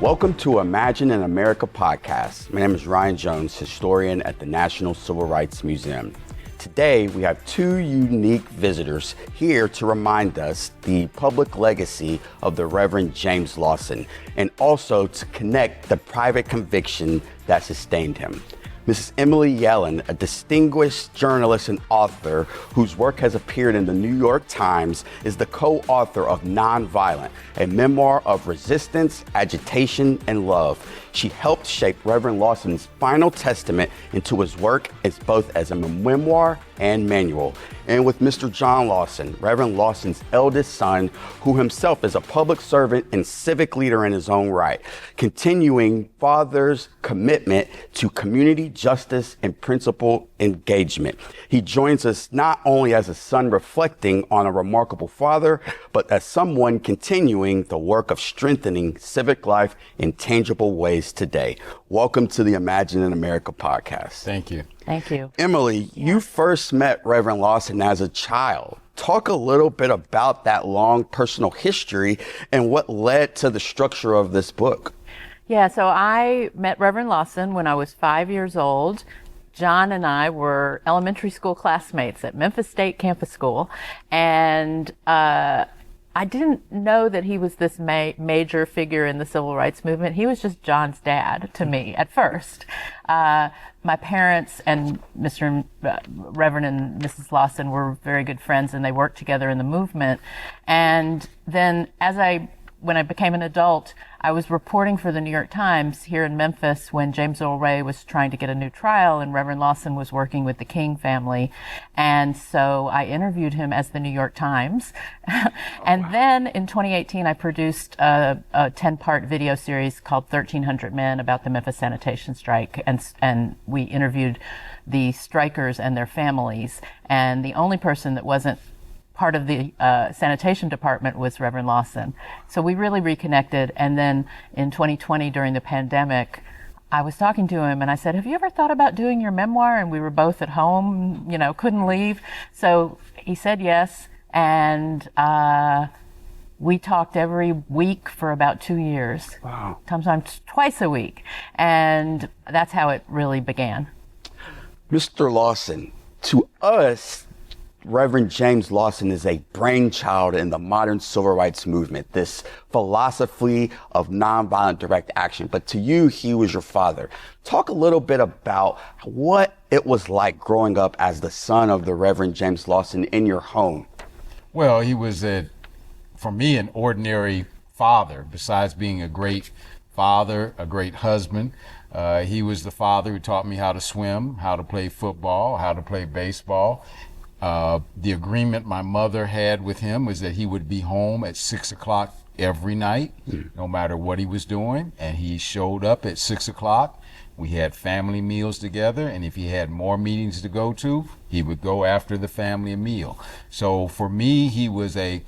Welcome to Imagine in America podcast. My name is Ryan Jones, historian at the National Civil Rights Museum. Today, we have two unique visitors here to remind us the public legacy of the Reverend James Lawson, and also to connect the private conviction that sustained him. Mrs. Emily Yellin, a distinguished journalist and author whose work has appeared in the New York Times, is the co-author of Nonviolent, a memoir of resistance, agitation, and love. She helped shape Reverend Lawson's final testament into his work as both as a memoir and manual. And with Mr. John Lawson, Reverend Lawson's eldest son, who himself is a public servant and civic leader in his own right, continuing father's commitment to community justice and principled engagement. He joins us not only as a son reflecting on a remarkable father, but as someone continuing the work of strengthening civic life in tangible ways today. Welcome to the Imagine in America podcast. Thank you. Thank you. Emily, you first met Reverend Lawson as a child. Talk a little bit about that long personal history and what led to the structure of this book. Yeah, so I met Reverend Lawson when I was 5 years old. John and I were elementary school classmates at Memphis State Campus School, and I didn't know that he was this major figure in the civil rights movement. He was just John's dad to me at first. My parents and Reverend and Mrs. Lawson were very good friends, and they worked together in the movement. And then when I became an adult, I was reporting for the New York Times here in Memphis when James Earl Ray was trying to get a new trial, and Reverend Lawson was working with the King family. And so I interviewed him as the New York Times. And then in 2018, I produced a 10-part video series called 1,300 Men about the Memphis sanitation strike. And we interviewed the strikers and their families. And the only person that wasn't part of the sanitation department was Reverend Lawson. So we really reconnected. And then in 2020, during the pandemic, I was talking to him and I said, have you ever thought about doing your memoir? And we were both at home, couldn't leave. So he said yes. And we talked every week for about 2 years. Wow. Sometimes twice a week. And that's how it really began. Mr. Lawson, to us, Reverend James Lawson is a brainchild in the modern civil rights movement, this philosophy of nonviolent direct action. But to you, he was your father. Talk a little bit about what it was like growing up as the son of the Reverend James Lawson in your home. Well, he was, for me, an ordinary father. Besides being a great father, a great husband, he was the father who taught me how to swim, how to play football, how to play baseball. The agreement my mother had with him was that he would be home at 6 o'clock every night, no matter what he was doing. And he showed up at 6 o'clock. We had family meals together. And if he had more meetings to go to, he would go after the family meal. So for me, he was an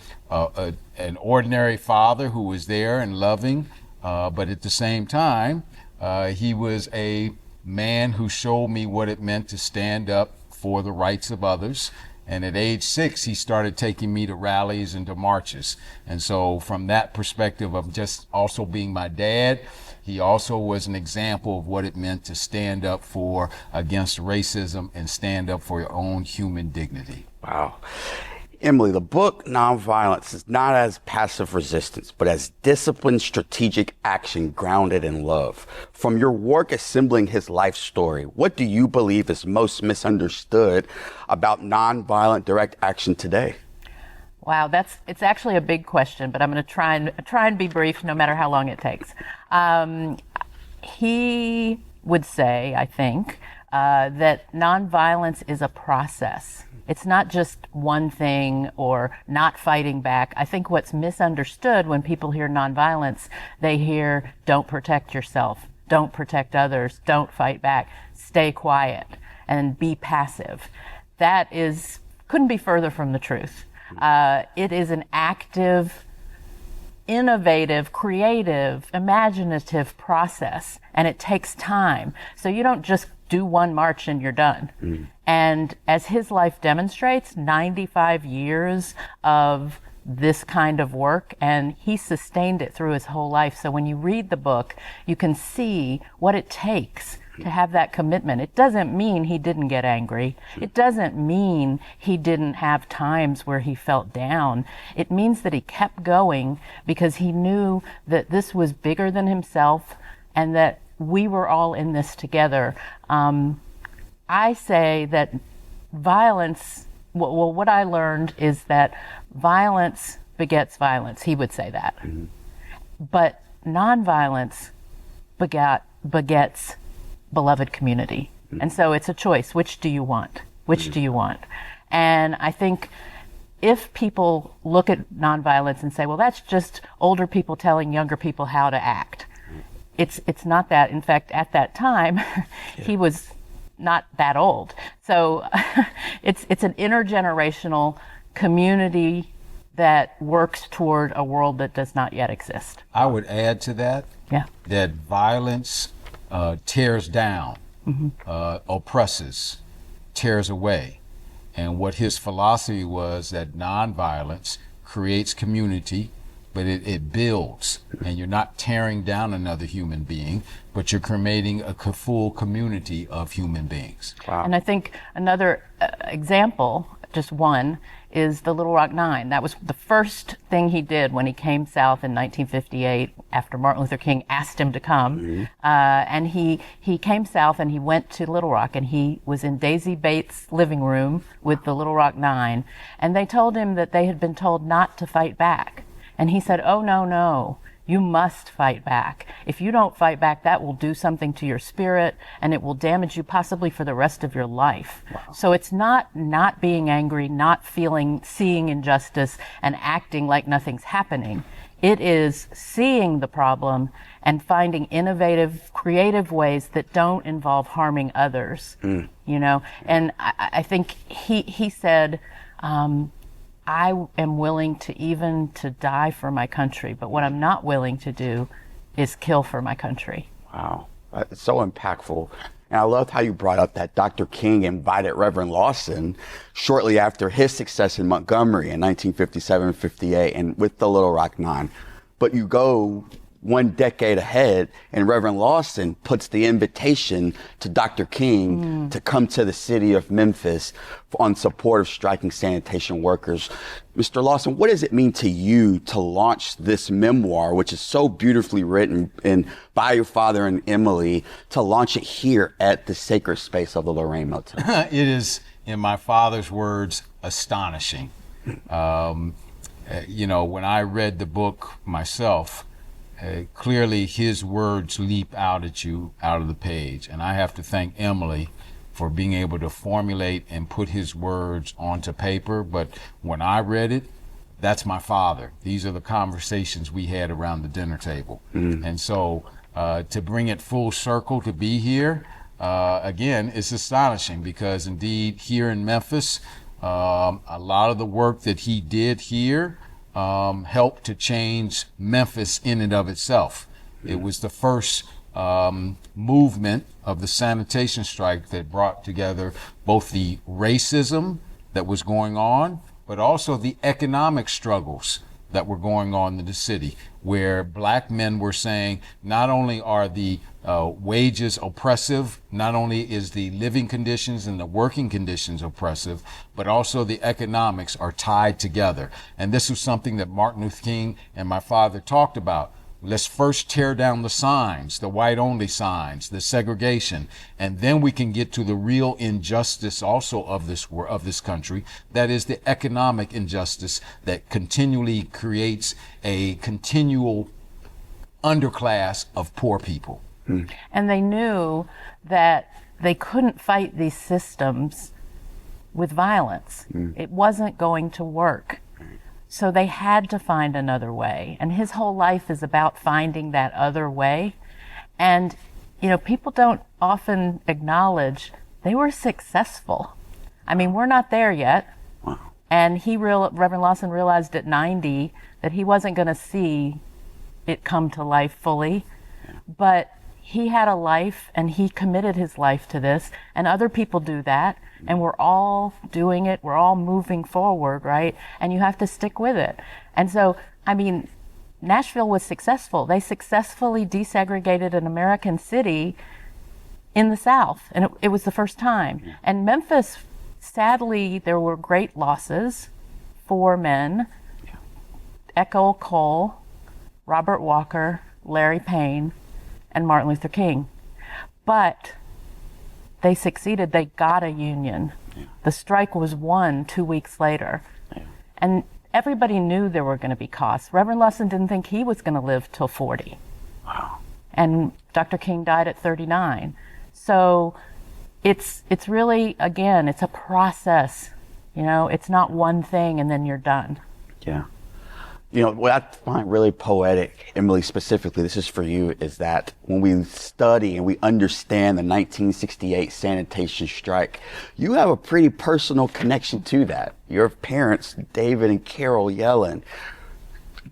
ordinary father who was there and loving. But at the same time, he was a man who showed me what it meant to stand up for the rights of others. And at age 6, he started taking me to rallies and to marches. And so from that perspective of just also being my dad, he also was an example of what it meant to stand up against racism and stand up for your own human dignity. Wow. Emily, the book Nonviolence is not as passive resistance, but as disciplined strategic action grounded in love. From your work assembling his life story, what do you believe is most misunderstood about nonviolent direct action today? Wow, it's actually a big question, but I'm going to try and be brief no matter how long it takes. He would say, I think, that nonviolence is a process. It's not just one thing or not fighting back. I think what's misunderstood when people hear nonviolence, they hear don't protect yourself, don't protect others, don't fight back, stay quiet and be passive. That couldn't be further from the truth. It is an active, innovative, creative, imaginative process, and it takes time. So you don't just do one march and you're done. And as his life demonstrates, 95 years of this kind of work, and he sustained it through his whole life. So when you read the book, you can see what it takes to have that commitment. It doesn't mean he didn't get angry. It doesn't mean he didn't have times where he felt down. It means that he kept going because he knew that this was bigger than himself and that we were all in this together. I say that violence, well, what I learned is that violence begets violence. He would say that. Mm-hmm. But nonviolence begets beloved community. Mm-hmm. And so it's a choice. Which do you want? Which mm-hmm. do you want? And I think if people look at nonviolence and say, well, that's just older people telling younger people how to act. It's not that. In fact, at that time, he was not that old. So it's an intergenerational community that works toward a world that does not yet exist. I would add to that, that violence tears down, mm-hmm. Oppresses, tears away. And what his philosophy was that nonviolence creates community, but it builds, and you're not tearing down another human being, but you're creating a full community of human beings. Wow. And I think another example, just one, is the Little Rock Nine. That was the first thing he did when he came south in 1958 after Martin Luther King asked him to come. Mm-hmm. And he came south and he went to Little Rock, and he was in Daisy Bates' living room with the Little Rock Nine, and they told him that they had been told not to fight back. And he said, oh, no, you must fight back. If you don't fight back, that will do something to your spirit, and it will damage you possibly for the rest of your life. Wow. So it's not being angry, not seeing injustice and acting like nothing's happening. It is seeing the problem and finding innovative, creative ways that don't involve harming others, you know? And I think he said, I am willing to die for my country, but what I'm not willing to do is kill for my country. Wow, that's so impactful. And I loved how you brought up that Dr. King invited Reverend Lawson shortly after his success in Montgomery in 1957-58 and with the Little Rock Nine. But you go one decade ahead, and Reverend Lawson puts the invitation to Dr. King to come to the city of Memphis on support of striking sanitation workers. Mr. Lawson, what does it mean to you to launch this memoir, which is so beautifully written by your father and Emily, to launch it here at the sacred space of the Lorraine Motel? It is, in my father's words, astonishing. You know, when I read the book myself, clearly his words leap out at you out of the page. And I have to thank Emily for being able to formulate and put his words onto paper. But when I read it, that's my father. These are the conversations we had around the dinner table. And so to bring it full circle to be here, again, it's astonishing because indeed here in Memphis, a lot of the work that he did here helped to change Memphis in and of itself. It was the first movement of the sanitation strike that brought together both the racism that was going on, but also the economic struggles that were going on in the city, where black men were saying not only are the wages oppressive, not only is the living conditions and the working conditions oppressive, but also the economics are tied together. And this was something that Martin Luther King and my father talked about. Let's first tear down the signs, the white-only signs, the segregation, and then we can get to the real injustice also of this country. That is the economic injustice that continually creates a continual underclass of poor people. And they knew that they couldn't fight these systems with violence. It wasn't going to work. So they had to find another way. And his whole life is about finding that other way. And, you know, people don't often acknowledge they were successful. I mean, we're not there yet. And Reverend Lawson realized at 90 that he wasn't going to see it come to life fully. But he had a life and he committed his life to this, and other people do that. and we're all doing it. We're all moving forward, right? And you have to stick with it. And so, I mean, Nashville was successful. They successfully desegregated an American city in the South, and it was the first time. And Memphis, sadly, there were great losses. 4 men, Echo Cole, Robert Walker, Larry Payne, and Martin Luther King. But they succeeded. They got a union. The strike was won 2 weeks later. And everybody knew there were going to be costs. Reverend Lawson didn't think he was going to live till 40. Wow. And Dr. King died at 39. So it's really, again, it's a process. You know, it's not one thing and then you're done. Yeah. You know, what I find really poetic, Emily, specifically, this is for you, is that when we study and we understand the 1968 sanitation strike, you have a pretty personal connection to that. Your parents, David and Carol Yellin,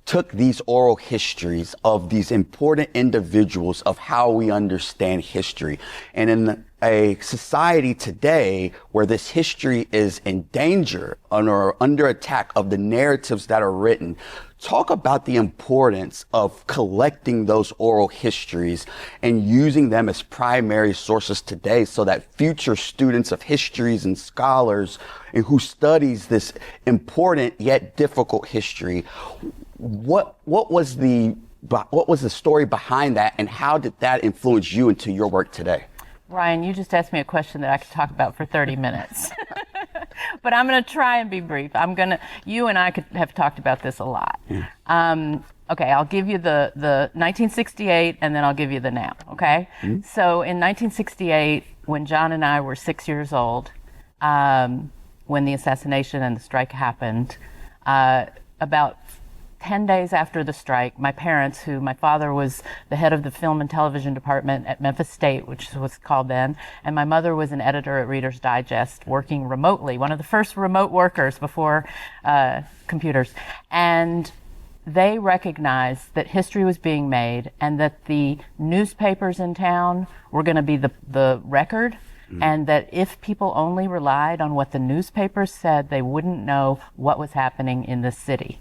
took these oral histories of these important individuals of how we understand history. And in a society today where this history is in danger or under attack of the narratives that are written, talk about the importance of collecting those oral histories and using them as primary sources today so that future students of histories and scholars and who studies this important yet difficult history, what was the story behind that, and how did that influence you into your work today? Ryan, you just asked me a question that I could talk about for 30 minutes. But I'm going to try and be brief. You and I could have talked about this a lot. Okay, I'll give you the 1968 and then I'll give you the now, okay? Mm-hmm. So in 1968, when John and I were 6 years old, when the assassination and the strike happened, about 10 days after the strike, my parents, my father was the head of the film and television department at Memphis State, which was called then, and my mother was an editor at Reader's Digest, working remotely, one of the first remote workers before computers. And they recognized that history was being made and that the newspapers in town were going to be the record, and that if people only relied on what the newspapers said, they wouldn't know what was happening in the city.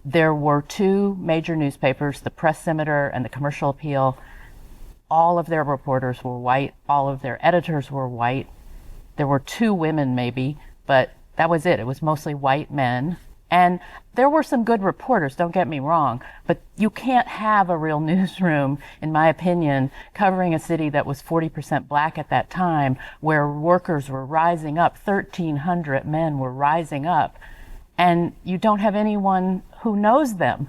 There were 2 major newspapers, the Press Scimitar and the Commercial Appeal. All of their reporters were white. All of their editors were white. There were 2 women maybe, but that was it. It was mostly white men. And there were some good reporters, don't get me wrong, but you can't have a real newsroom, in my opinion, covering a city that was 40% black at that time, where workers were rising up, 1,300 men were rising up, and you don't have anyone who knows them.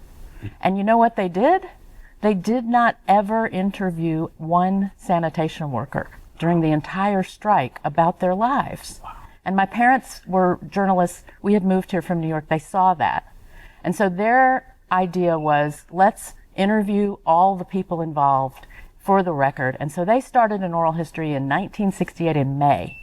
And you know what they did? They did not ever interview one sanitation worker during the entire strike about their lives. And my parents were journalists. We had moved here from New York. They saw that. And so their idea was, let's interview all the people involved for the record. And so they started an oral history in 1968 in May.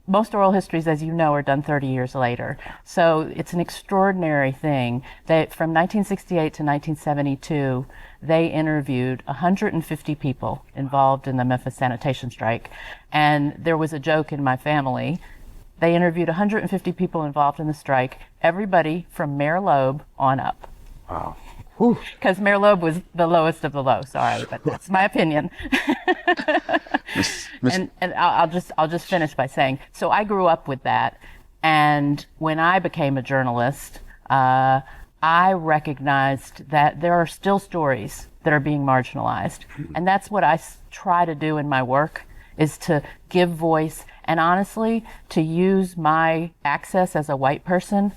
Most oral histories, as you know, are done 30 years later. So it's an extraordinary thing that from 1968 to 1972, they interviewed 150 people involved in the Memphis sanitation strike. And there was a joke in my family. They interviewed 150 people involved in the strike, everybody from Mayor Loeb on up. Wow. Because Mayor Loeb was the lowest of the low. Sorry, but that's my opinion. And I'll just finish by saying, so I grew up with that, and when I became a journalist, I recognized that there are still stories that are being marginalized, and that's what I try to do in my work, is to give voice, and honestly, to use my access as a white person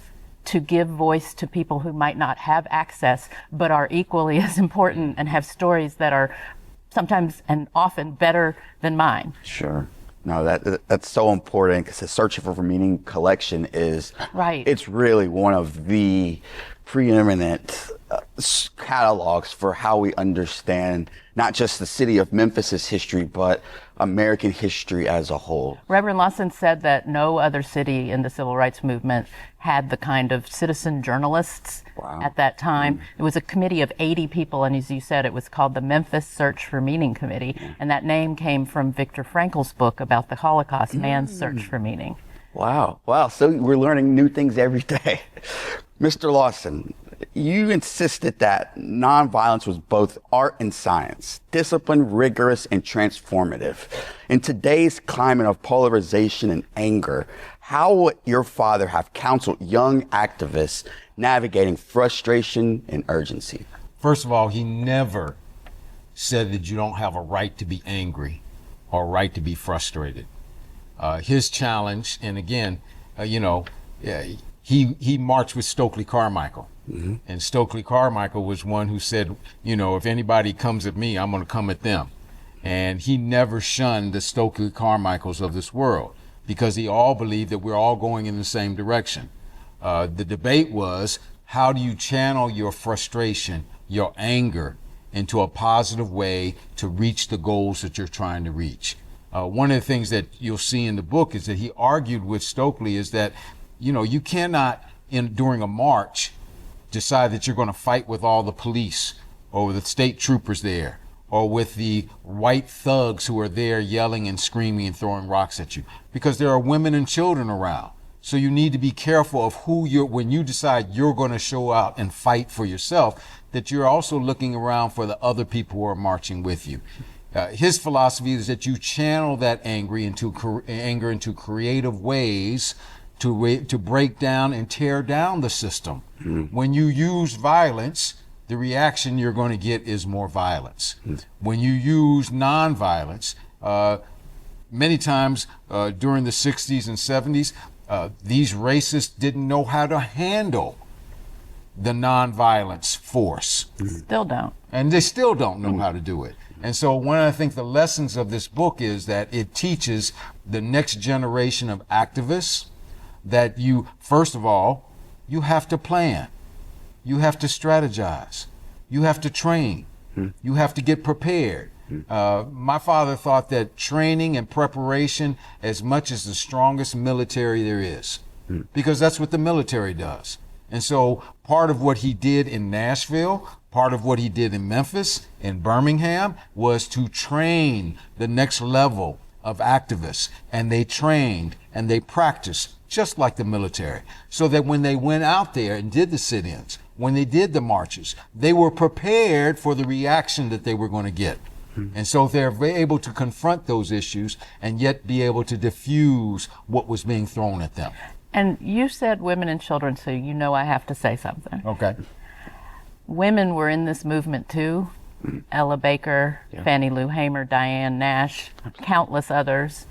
to give voice to people who might not have access, but are equally as important and have stories that are sometimes and often better than mine. Sure. No, that's so important, because the Searching for Meaning collection is, right. It's really one of the preeminent catalogs for how we understand not just the city of Memphis's history, but American history as a whole. Reverend Lawson said that no other city in the civil rights movement had the kind of citizen journalists at that time. It was a committee of 80 people, and as you said, it was called the Memphis Search for Meaning Committee, and that name came from Viktor Frankl's book about the Holocaust, Man's Search for Meaning. Wow. So we're learning new things every day. Mr. Lawson, you insisted that nonviolence was both art and science, disciplined, rigorous, and transformative. In today's climate of polarization and anger, how would your father have counseled young activists navigating frustration and urgency? First of all, he never said that you don't have a right to be angry or a right to be frustrated. His challenge, and again, he marched with Stokely Carmichael. And Stokely Carmichael was one who said, if anybody comes at me, I'm going to come at them. And he never shunned the Stokely Carmichaels of this world because he all believed that we're all going in the same direction. The debate was, how do you channel your frustration, your anger, into a positive way to reach the goals that you're trying to reach? One of the things that you'll see in the book is that he argued with Stokely is that, you cannot, during a march, decide that you're going to fight with all the police or with the state troopers there or with the white thugs who are there yelling and screaming and throwing rocks at you, because there are women and children around. So you need to be careful of when you decide you're going to show out and fight for yourself, that you're also looking around for the other people who are marching with you. His philosophy is that you channel that anger into creative ways to break down and tear down the system. When you use violence, the reaction you're going to get is more violence. When you use nonviolence, many times during the 60s and 70s, these racists didn't know how to handle the nonviolence force. Still don't. And they still don't know how to do it. And so I think the lessons of this book is that it teaches the next generation of activists that first of all, you have to plan. You have to strategize. You have to train. You have to get prepared. My father thought that training and preparation as much as the strongest military there is, because that's what the military does. And so part of what he did in Nashville, part of what he did in Memphis, in Birmingham, was to train the next level of activists. And they trained and they practiced just like the military, so that when they went out there and did the sit-ins, when they did the marches, they were prepared for the reaction that they were going to get. And so they're able to confront those issues and yet be able to diffuse what was being thrown at them. And you said women and children, so I have to say something. Okay. Women were in this movement too. Ella Baker, Fannie Lou Hamer, Diane Nash, countless others.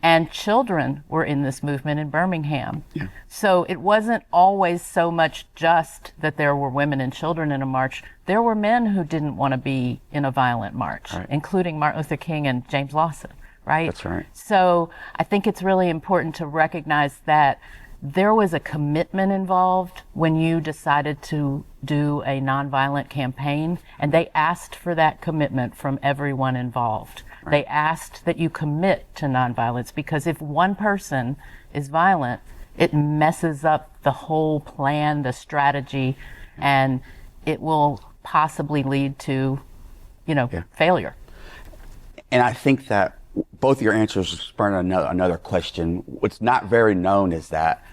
And children were in this movement in Birmingham. So it wasn't always so much just that there were women and children in a march. There were men who didn't want to be in a violent march, including Martin Luther King and James Lawson, right? That's right. So I think it's really important to recognize that there was a commitment involved when you decided to do a nonviolent campaign, and they asked for that commitment from everyone involved. They asked that you commit to nonviolence, because if one person is violent, it messes up the whole plan, the strategy, and it will possibly lead to, failure. And I think that both your answers spurred another question. What's not very known is that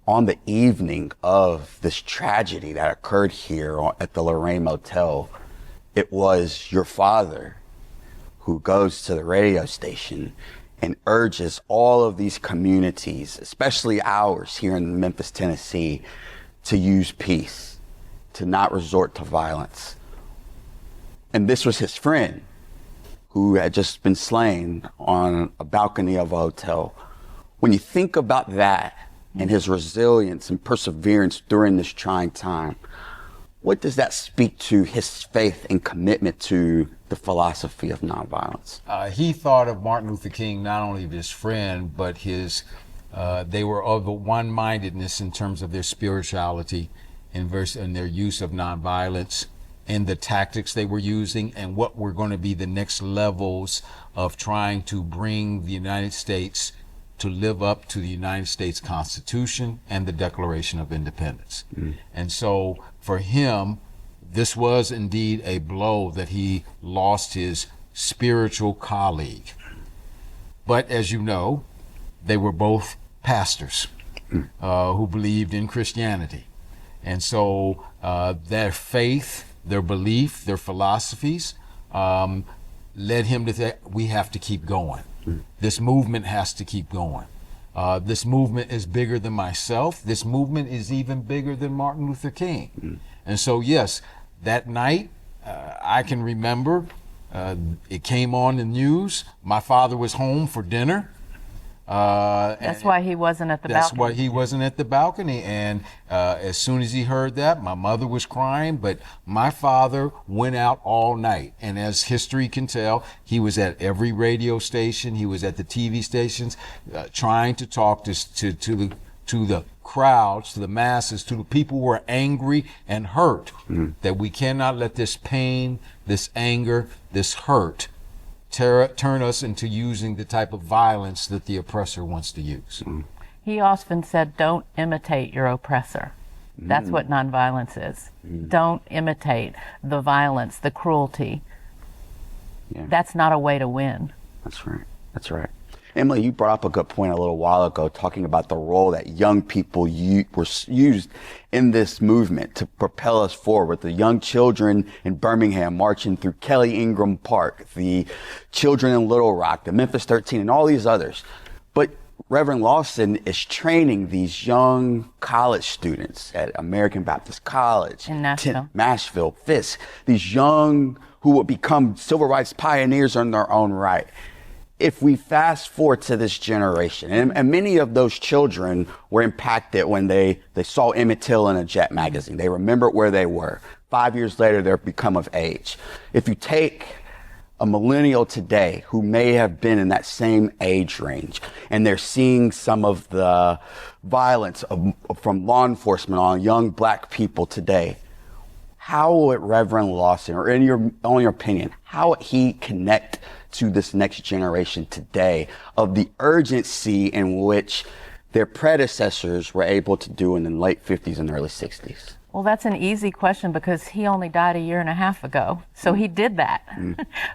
on the evening of this tragedy that occurred here at the Lorraine Motel, it was your father who goes to the radio station and urges all of these communities, especially ours here in Memphis, Tennessee, to use peace, to not resort to violence. And this was his friend who had just been slain on a balcony of a hotel. When you think about that and his resilience and perseverance during this trying time, what does that speak to his faith and commitment to the philosophy of nonviolence? He thought of Martin Luther King not only as his friend, but they were of the one-mindedness in terms of their spirituality and their use of nonviolence. in the tactics they were using and what were going to be the next levels of trying to bring the United States to live up to the United States Constitution and the Declaration of Independence. And so for him, this was indeed a blow that he lost his spiritual colleague. But as you know, they were both pastors who believed in Christianity. And so their faith, their belief, their philosophies led him to say, we have to keep going. This movement has to keep going. This movement is bigger than myself. This movement is even bigger than Martin Luther King. And so, yes, that night, I can remember it came on the news. My father was home for dinner. That's why he wasn't at the balcony. That's why he wasn't at the balcony. And as soon as he heard that, my mother was crying, but my father went out all night. And as history can tell, he was at every radio station. He was at the TV stations, trying to talk to the crowds, to the masses, to the people who are angry and hurt, that we cannot let this pain, this anger, this hurt turn us into using the type of violence that the oppressor wants to use. He often said, don't imitate your oppressor. That's what nonviolence is. Don't imitate the violence, the cruelty. Yeah. That's not a way to win. That's right. That's right. Emily, you brought up a good point a little while ago, talking about the role that young people were used in this movement to propel us forward. The young children in Birmingham marching through Kelly Ingram Park, the children in Little Rock, the Memphis 13, and all these others. But Reverend Lawson is training these young college students at American Baptist College, in Nashville, Fisk, these young who will become civil rights pioneers in their own right. If we fast forward to this generation, and many of those children were impacted when they saw Emmett Till in a Jet magazine. They remembered where they were. 5 years later, they've become of age. If you take a millennial today who may have been in that same age range, and they're seeing some of the violence from law enforcement on young black people today, how would Reverend Lawson, or in your own opinion, how would he connect to this next generation today of the urgency in which their predecessors were able to do in the late 50s and early 60s? Well, that's an easy question because he only died a year and a half ago. So he did that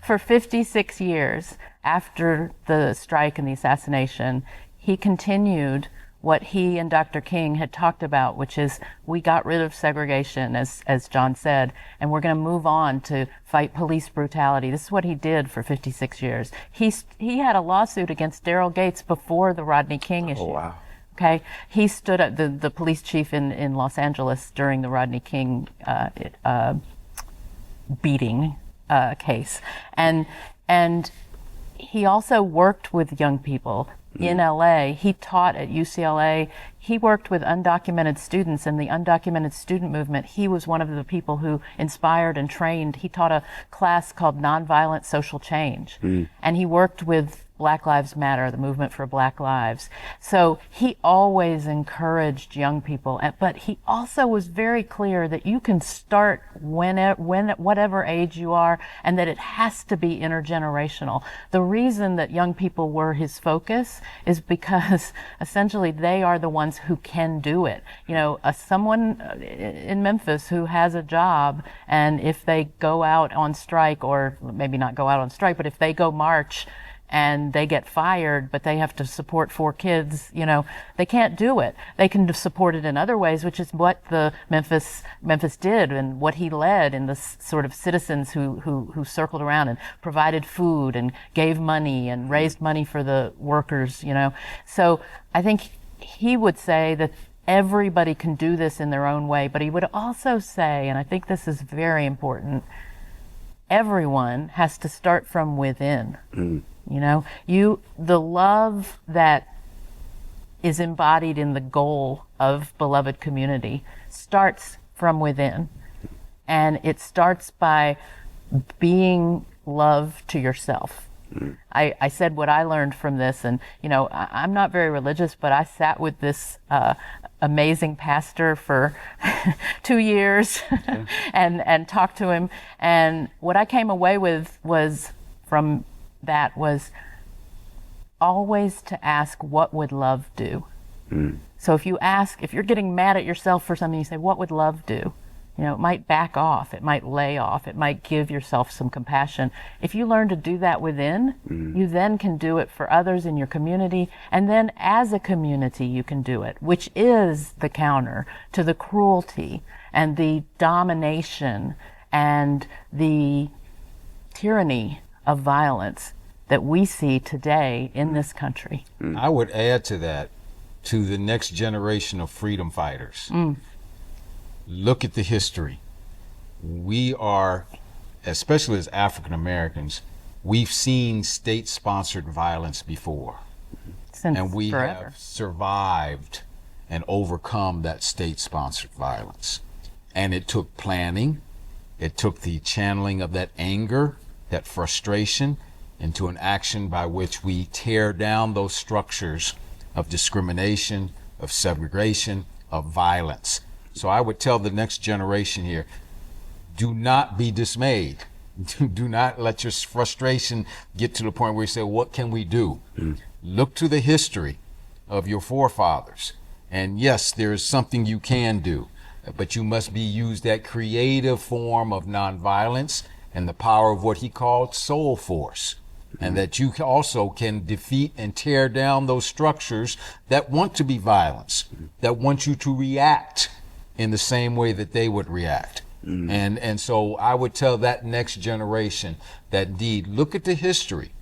for 56 years after the strike and the assassination. He continued what he and Dr. King had talked about, which is we got rid of segregation, as John said, and we're going to move on to fight police brutality. This is what he did for 56 years. He had a lawsuit against Daryl Gates before the Rodney King issue. Oh, wow. Okay, he stood up, the police chief in Los Angeles during the Rodney King beating case, and he also worked with young people in LA. He taught at UCLA. He worked with undocumented students in the undocumented student movement. He was one of the people who inspired and trained. He taught a class called Nonviolent Social Change, and he worked with Black Lives Matter, the movement for Black Lives. So he always encouraged young people, but he also was very clear that you can start whatever age you are, and that it has to be intergenerational. The reason that young people were his focus is because essentially they are the ones who can do it. You know, someone in Memphis who has a job, and if they go out on strike, or maybe not go out on strike, but if they go march and they get fired, but they have to support 4 kids, you know, they can't do it. They can support it in other ways, which is what the Memphis did, and what he led in the sort of citizens who circled around and provided food and gave money and raised money for the workers, you know. So I think he would say that everybody can do this in their own way, but he would also say, and I think this is very important, everyone has to start from within. You know, the love that is embodied in the goal of beloved community starts from within. And it starts by being love to yourself. I said what I learned from this, and I'm not very religious, but I sat with this amazing pastor for 2 years and talked to him, and what I came away with was always to ask, what would love do? So if you're getting mad at yourself for something, you say, what would love do? It might back off, it might lay off, it might give yourself some compassion. If you learn to do that within, you then can do it for others in your community, and then as a community you can do it, which is the counter to the cruelty and the domination and the tyranny of violence that we see today in this country. I would add to that, to the next generation of freedom fighters. Look at the history. We are, especially as African Americans, we've seen state-sponsored violence before. And we have survived and overcome that state-sponsored violence. And it took planning, it took the channeling of that anger, that frustration, into an action by which we tear down those structures of discrimination, of segregation, of violence. So I would tell the next generation here, do not be dismayed. Do not let your frustration get to the point where you say, what can we do? Look to the history of your forefathers. And yes, there is something you can do, but you must use that creative form of nonviolence and the power of what he called soul force. And that you also can defeat and tear down those structures that want to be violence, that want you to react in the same way that they would react. And so I would tell that next generation that indeed, look at the history.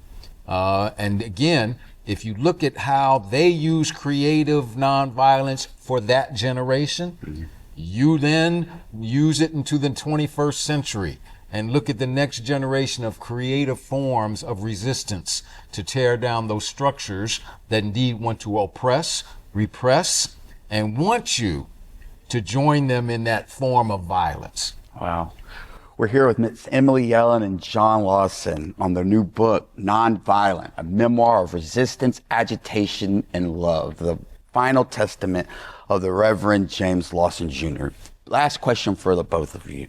And again, if you look at how they use creative nonviolence for that generation, you then use it into the 21st century. And look at the next generation of creative forms of resistance to tear down those structures that indeed want to oppress, repress, and want you to join them in that form of violence. Wow. We're here with Ms. Emily Yellin and John Lawson on their new book, Nonviolent, a memoir of resistance, agitation, and love, the final testament of the Reverend James Lawson Jr. Last question for the both of you.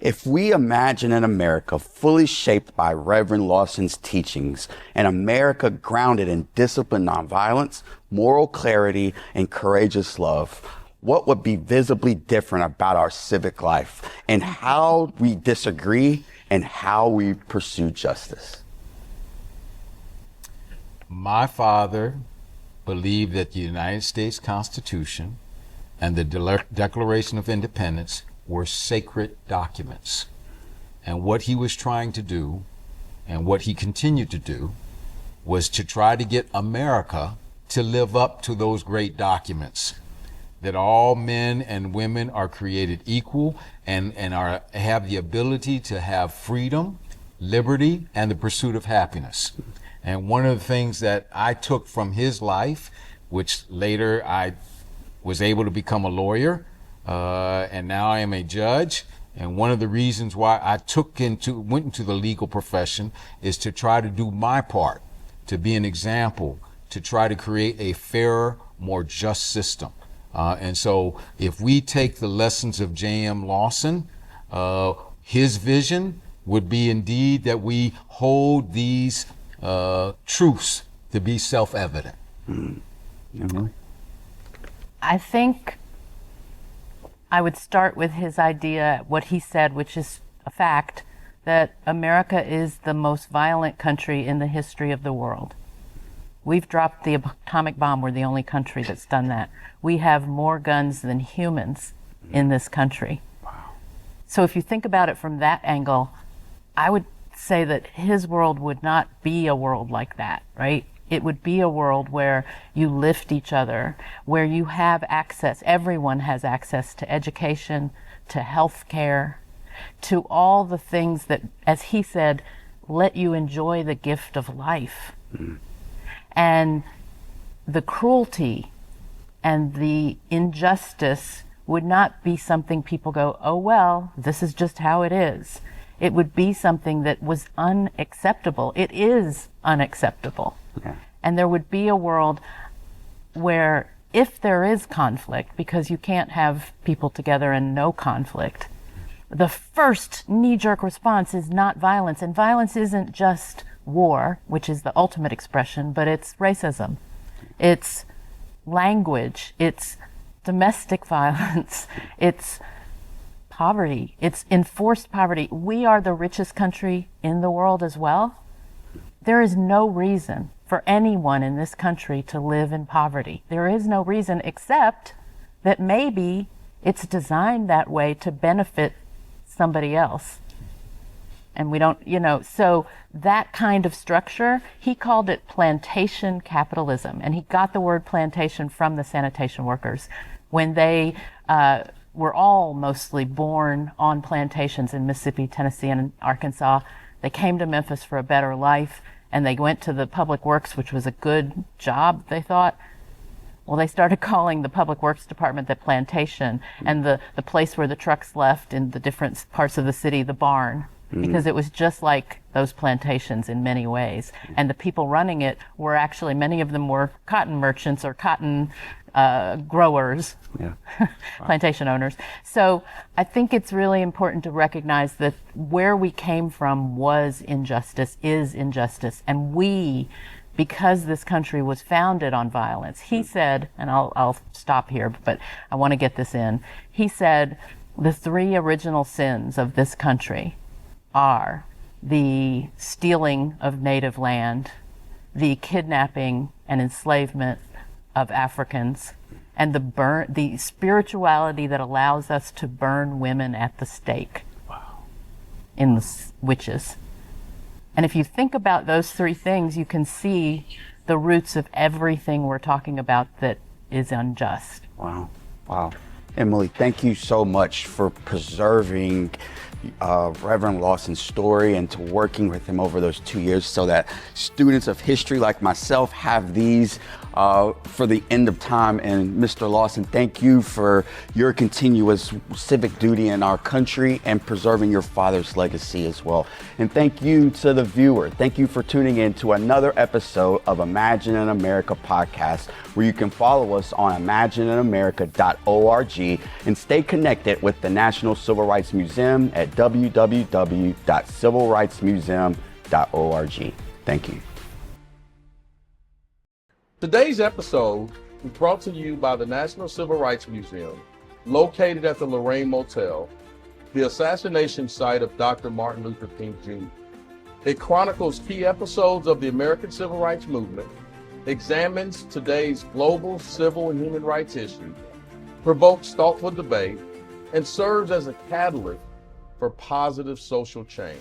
If we imagine an America fully shaped by Reverend Lawson's teachings, an America grounded in disciplined nonviolence, moral clarity, and courageous love, what would be visibly different about our civic life and how we disagree and how we pursue justice? My father believed that the United States Constitution and the Declaration of Independence were sacred documents. And what he was trying to do, and what he continued to do, was to try to get America to live up to those great documents. That all men and women are created equal and have the ability to have freedom, liberty, and the pursuit of happiness. And one of the things that I took from his life, which later I was able to become a lawyer, and now I am a judge. And one of the reasons why I went into the legal profession is to try to do my part, to be an example, to try to create a fairer, more just system. And so if we take the lessons of J.M. Lawson, his vision would be indeed that we hold these truths to be self-evident. I think I would start with his idea, what he said, which is a fact, that America is the most violent country in the history of the world. We've dropped the atomic bomb. We're the only country that's done that. We have more guns than humans in this country. Wow. So if you think about it from that angle, I would say that his world would not be a world like that, right? It would be a world where you lift each other, where you have access, everyone has access to education, to health care, to all the things that, as he said, let you enjoy the gift of life. And the cruelty and the injustice would not be something people go, oh, well, this is just how it is. it would be something that was unacceptable. It is unacceptable. Okay. And there would be a world where if there is conflict, because you can't have people together and no conflict, the first knee-jerk response is not violence. And violence isn't just war, which is the ultimate expression, but it's racism. It's language. It's domestic violence. It's poverty. It's enforced poverty. We are the richest country in the world as well. There is no reason for anyone in this country to live in poverty. There is no reason except that maybe it's designed that way to benefit somebody else. And we don't, so that kind of structure, he called it plantation capitalism. And he got the word plantation from the sanitation workers when they were all mostly born on plantations in Mississippi, Tennessee, and Arkansas. They came to Memphis for a better life, and they went to the public works, which was a good job, they thought. Well, they started calling the public works department the plantation, and the place where the trucks left in the different parts of the city, the barn, because it was just like those plantations in many ways. And the people running it were actually, many of them were cotton merchants or cotton growers, plantation owners. So I think it's really important to recognize that where we came from was injustice, is injustice, and we, because this country was founded on violence, he said, and I'll stop here, but I want to get this in. He said the three original sins of this country are the stealing of native land, the kidnapping and enslavement of Africans, and the spirituality that allows us to burn women at the stake. Wow. In the witches. And if you think about those three things, you can see the roots of everything we're talking about that is unjust. Wow. Wow. Emily, thank you so much for preserving Reverend Lawson's story and to working with him over those 2 years so that students of history like myself have these for the end of time. And Mr. Lawson, thank you for your continuous civic duty in our country and preserving your father's legacy as well. And thank you to the viewer. Thank you for tuning in to another episode of Imagine in America podcast, where you can follow us on imagineinamerica.org and stay connected with the National Civil Rights Museum at www.civilrightsmuseum.org. Thank you. Today's episode is brought to you by the National Civil Rights Museum, located at the Lorraine Motel, the assassination site of Dr. Martin Luther King Jr. It chronicles key episodes of the American Civil Rights Movement, examines today's global civil and human rights issues, provokes thoughtful debate, and serves as a catalyst for positive social change.